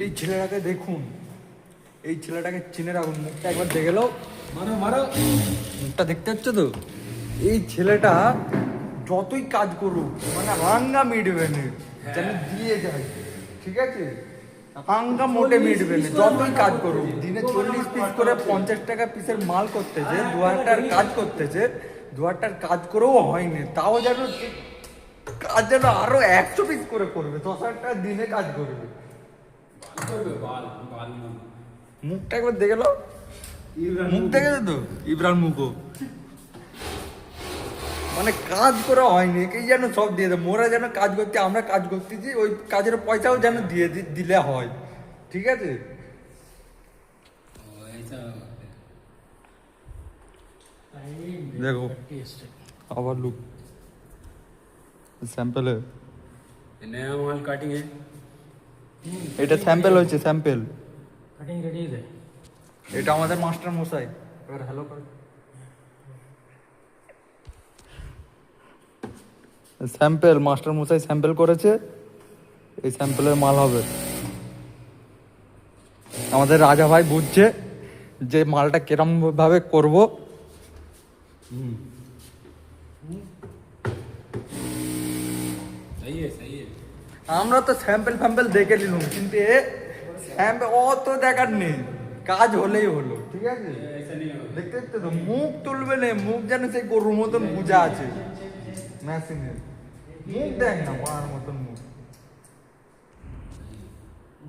এই ছেলেটাকে দেখুন, এই ছেলেটাকে চিনে রাখুন, মুখটা একবার দেখে গেল, মারো মারো, মুখটা দেখতে হচ্ছে তো। এই ছেলেটা যতই কাজ করুক মানে হাঙ্গা মিটবে না, যেন দিয়ে যায়, ঠিক আছে? হাঙ্গা মোটে মিটবে না, যতই কাজ করুক। দিনে 40 পিস করে 50 টাকা পিসের মাল করতেছে, 2000টার কাজ করতেছে, 2000টার কাজ করেও হয়নি, তাও যেন কাজ যেন আরো 100 পিস করে করবে, 10,000 টাকা দিনে কাজ করবে। মুখটা একবার দেখে লো, মুখ দেখেছে তো ইব্রাহিম মুখো, মানে কাজ করা হয়নি, এই যেন সব দিয়ে দেয়। মোরা যেন কাজ করতে, আমরা কাজ করতেছি, ওই কাজের পয়সাও যেন দিয়ে দিলে হয়, ঠিক আছে? देखो आवर लुक सैंपल है, नया माल काटिंग है, এটা স্যাম্পল হচ্ছে, স্যাম্পল। কাটিং রেডি है। এটা আমাদের মাস্টার মশাই, এবার হ্যালো কর। স্যাম্পল মাস্টার মশাই স্যাম্পল করেছে, এই স্যাম্পলের মাল হবে। আমাদের রাজা ভাই বুঝছে যে মালটা কিরম ভাবে করব। सही है सही है। আমরা তো স্যাম্পল ফ্যাম্পল দেখে নিলাম, কিন্তু এ স্যাম্পল অত দেখার নেই, কাজ হলেই হলো, ঠিক আছে? ऐसा नहीं होगा। দেখতে দেখতে তো মুখ তুলবে না, মুখ যেন সেই গরুর মতন বুঝা আছে মেশিনের, মুখ দেখ না মার মতন মুখ।